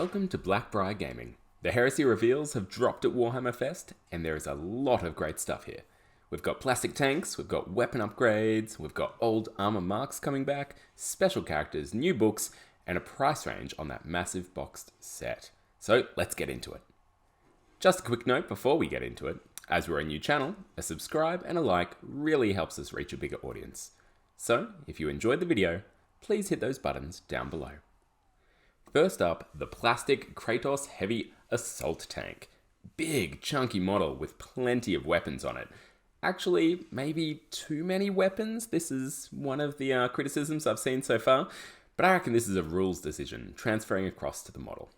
Welcome to Blackbriar Gaming. The Heresy reveals have dropped at Warhammer Fest, and there is a lot of great stuff here. We've got plastic tanks, we've got weapon upgrades, we've got old armour marks coming back, special characters, new books, and a price range on that massive boxed set. So let's get into it. Just a quick note before we get into it, as we're a new channel, a subscribe and a like really helps us reach a bigger audience. So if you enjoyed the video, please hit those buttons down below. First up, the plastic Kratos Heavy Assault Tank. Big, chunky model with plenty of weapons on it. Actually, maybe too many weapons. This is one of the criticisms I've seen so far, but I reckon this is a rules decision, transferring across to the model.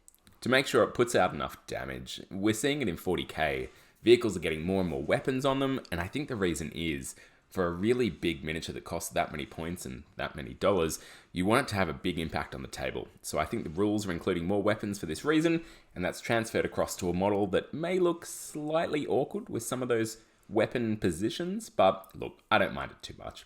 To make sure it puts out enough damage, we're seeing it in 40k. Vehicles are getting more and more weapons on them, and I think the reason is, for a really big miniature that costs that many points and that many dollars, you want it to have a big impact on the table. So I think the rules are including more weapons for this reason, and that's transferred across to a model that may look slightly awkward with some of those weapon positions, but look, I don't mind it too much.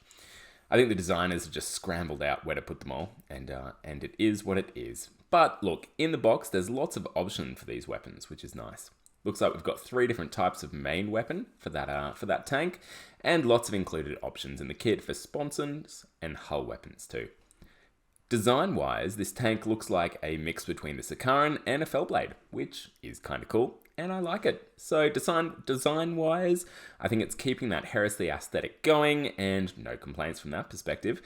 I think the designers have just scrambled out where to put them all, and it is what it is. But look, in the box, there's lots of option for these weapons, which is nice. Looks like we've got 3 different types of main weapon for that tank, and lots of included options in the kit for sponsons and hull weapons too. Design-wise, this tank looks like a mix between the Sakaran and a Fellblade, which is kind of cool, and I like it. So design-wise, I think it's keeping that Heresy aesthetic going, and no complaints from that perspective.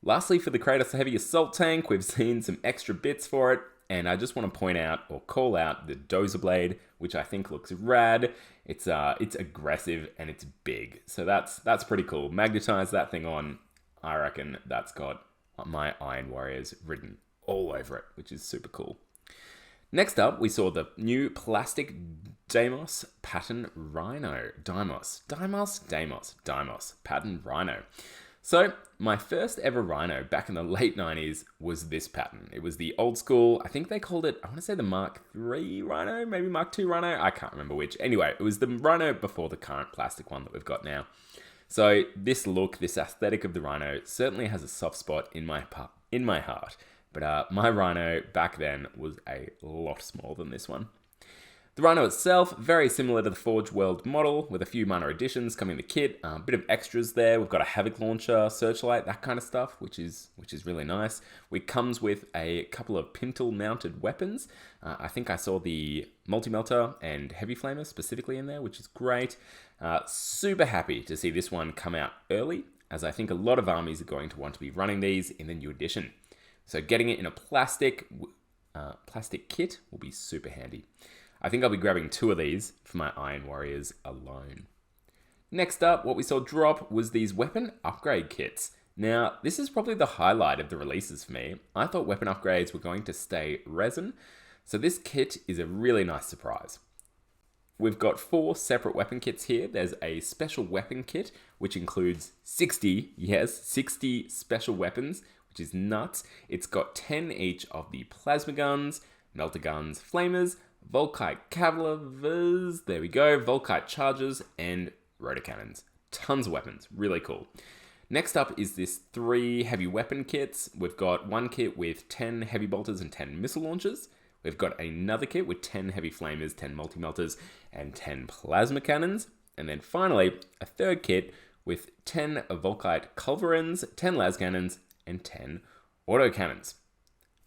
Lastly, for the Kratos Heavy Assault Tank, we've seen some extra bits for it, and I just want to point out or call out the Dozer Blade, which I think looks rad. It's aggressive and it's big, so that's pretty cool. Magnetize that thing on, I reckon that's got my Iron Warriors written all over it, which is super cool. Next up, we saw the new plastic Deimos pattern Rhino. Deimos pattern Rhino. So, my first ever Rhino back in the late 90s was this pattern. It was the old school, I think they called it, I want to say the Mark III Rhino, maybe Mark II Rhino, I can't remember which. Anyway, it was the Rhino before the current plastic one that we've got now. So, this look, this aesthetic of the Rhino certainly has a soft spot in my heart. But my Rhino back then was a lot smaller than this one. The Rhino itself, very similar to the Forge World model, with a few minor additions coming in the kit, a bit of extras there. We've got a Havoc launcher, searchlight, that kind of stuff, which is really nice. It comes with a couple of pintle-mounted weapons. I think I saw the Multi-Melter and Heavy Flamer specifically in there, which is great. Super happy to see this one come out early, as I think a lot of armies are going to want to be running these in the new edition. So getting it in a plastic kit will be super handy. I think I'll be grabbing 2 of these for my Iron Warriors alone. Next up, what we saw drop was these weapon upgrade kits. Now, this is probably the highlight of the releases for me. I thought weapon upgrades were going to stay resin, so this kit is a really nice surprise. We've got 4 separate weapon kits here. There's a special weapon kit, which includes 60 special weapons, which is nuts. It's got 10 each of the plasma guns, melter guns, flamers, Volkite Cavalers, there we go, Volkite Chargers, and rotor cannons. Tons of weapons, really cool. Next up is this 3 heavy weapon kits. We've got one kit with 10 heavy bolters and 10 missile launchers. We've got another kit with 10 heavy flamers, 10 multi-melters, and 10 plasma cannons. And then finally, a third kit with 10 Volkite Culverins, 10 las cannons, and 10 autocannons.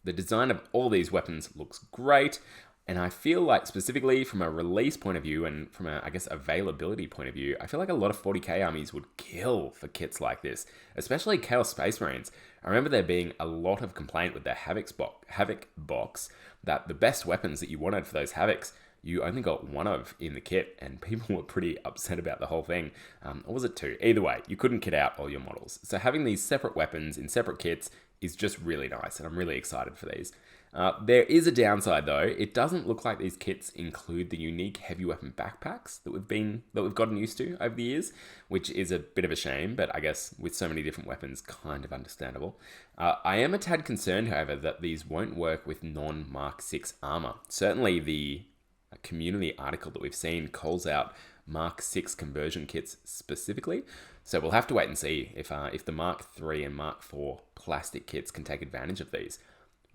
The design of all these weapons looks great. And I feel like specifically from a release point of view and from a, availability point of view, I feel like a lot of 40k armies would kill for kits like this, especially Chaos Space Marines. I remember there being a lot of complaint with their Havoc box that the best weapons that you wanted for those Havocs, you only got 1 of in the kit, and people were pretty upset about the whole thing. Or was it 2? Either way, you couldn't kit out all your models. So having these separate weapons in separate kits is just really nice, and I'm really excited for these. There is a downside though. It doesn't look like these kits include the unique heavy weapon backpacks that we've gotten used to over the years, which is a bit of a shame, but I guess with so many different weapons, kind of understandable. I am a tad concerned, however, that these won't work with non-Mark 6 armor. Certainly the community article that we've seen calls out Mark 6 conversion kits specifically, so we'll have to wait and see if the Mark 3 and Mark 4 plastic kits can take advantage of these.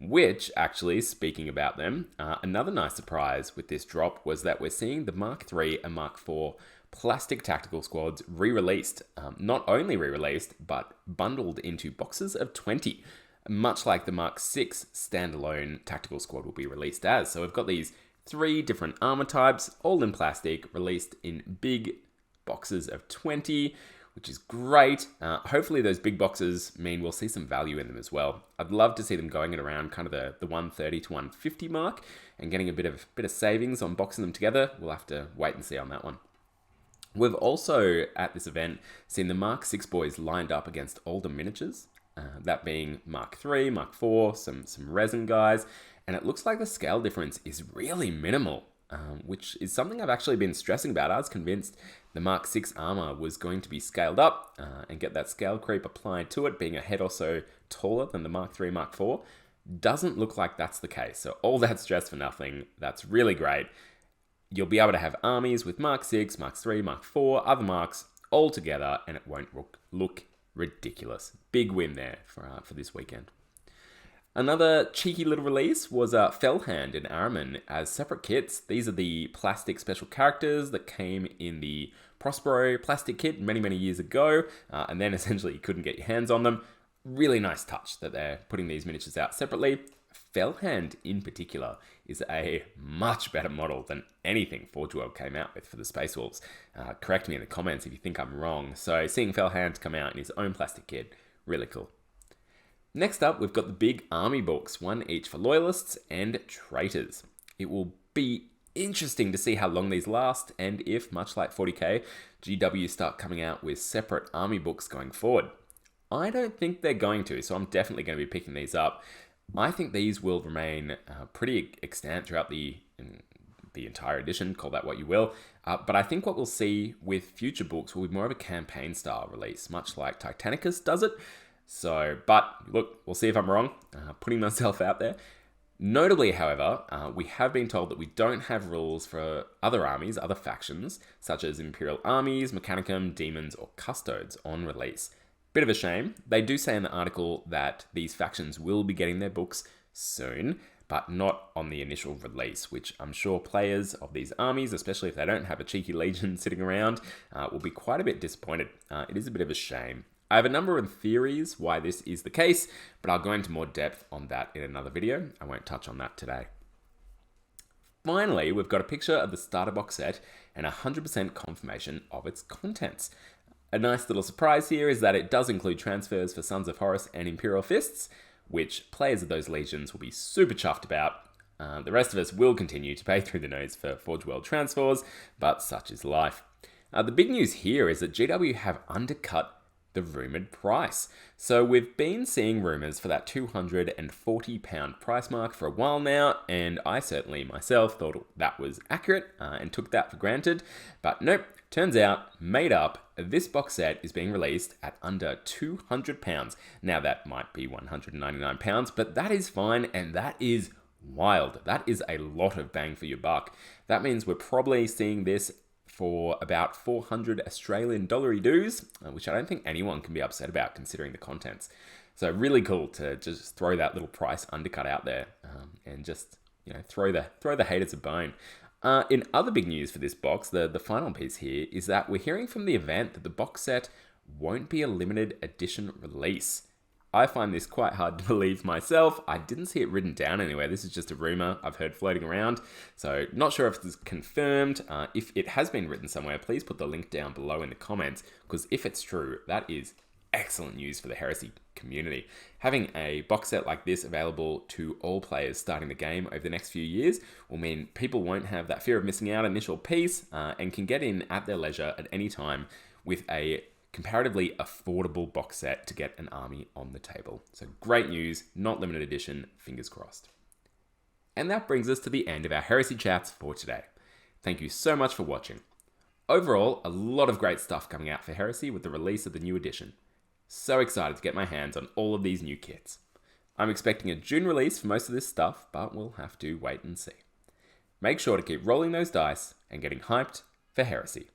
Which, actually, speaking about them, another nice surprise with this drop was that we're seeing the Mark III and Mark IV plastic tactical squads re-released. Not only re-released, but bundled into boxes of 20, much like the Mark VI standalone tactical squad will be released as. So we've got these 3 different armor types, all in plastic, released in big boxes of 20, which is great. Hopefully those big boxes mean we'll see some value in them as well. I'd love to see them going at around kind of the 130 to 150 mark and getting a bit of savings on boxing them together. We'll have to wait and see on that one. We've also, at this event, seen the Mark VI boys lined up against older miniatures, that being Mark III, Mark IV, some resin guys, and it looks like the scale difference is really minimal, which is something I've actually been stressing about. I was convinced the Mark VI armor was going to be scaled up and get that scale creep applied to it, being a head or so taller than the Mark III, Mark IV. Doesn't look like that's the case. So all that stress for nothing. That's really great. You'll be able to have armies with Mark VI, Mark III, Mark IV, other marks all together, and it won't look ridiculous. Big win there for this weekend. Another cheeky little release was Fellhand and Araman as separate kits. These are the plastic special characters that came in the Prospero plastic kit many, many years ago, and then essentially you couldn't get your hands on them. Really nice touch that they're putting these miniatures out separately. Fellhand in particular is a much better model than anything Forge World came out with for the Space Wolves. Correct me in the comments if you think I'm wrong. So seeing Fellhand come out in his own plastic kit, really cool. Next up, we've got the big army books, one each for loyalists and traitors. It will be interesting to see how long these last, and if, much like 40k, GW start coming out with separate army books going forward. I don't think they're going to, so I'm definitely going to be picking these up. I think these will remain pretty extant throughout the entire edition, call that what you will. But I think what we'll see with future books will be more of a campaign style release, much like Titanicus does it. So, but look, we'll see if I'm wrong, putting myself out there. Notably, however, we have been told that we don't have rules for other armies, other factions, such as Imperial armies, Mechanicum, Demons, or Custodes on release. Bit of a shame. They do say in the article that these factions will be getting their books soon, but not on the initial release, which I'm sure players of these armies, especially if they don't have a cheeky legion sitting around, will be quite a bit disappointed. It is a bit of a shame. I have a number of theories why this is the case, but I'll go into more depth on that in another video. I won't touch on that today. Finally, we've got a picture of the starter box set and 100% confirmation of its contents. A nice little surprise here is that it does include transfers for Sons of Horus and Imperial Fists, which players of those legions will be super chuffed about. The rest of us will continue to pay through the nose for Forge World transfers, but such is life. The big news here is that GW have undercut the rumoured price. So we've been seeing rumours for that £240 price mark for a while now, and I certainly myself thought that was accurate and took that for granted. But nope, turns out, made up, this box set is being released at under £200. Now that might be £199, but that is fine, and that is wild. That is a lot of bang for your buck. That means we're probably seeing this for about 400 Australian dollary dues, which I don't think anyone can be upset about considering the contents. So really cool to just throw that little price undercut out there and just throw the haters a bone. In other big news for this box, the final piece here is that we're hearing from the event that the box set won't be a limited edition release. I find this quite hard to believe myself. I didn't see it written down anywhere. This is just a rumor I've heard floating around. So not sure if it's confirmed. If it has been written somewhere, please put the link down below in the comments, because if it's true, that is excellent news for the Heresy community. Having a box set like this available to all players starting the game over the next few years will mean people won't have that fear of missing out initial piece and can get in at their leisure at any time with a comparatively affordable box set to get an army on the table. So great news, not limited edition, fingers crossed. And that brings us to the end of our Heresy chats for today. Thank you so much for watching. Overall, a lot of great stuff coming out for Heresy with the release of the new edition. So excited to get my hands on all of these new kits. I'm expecting a June release for most of this stuff, but we'll have to wait and see. Make sure to keep rolling those dice and getting hyped for Heresy.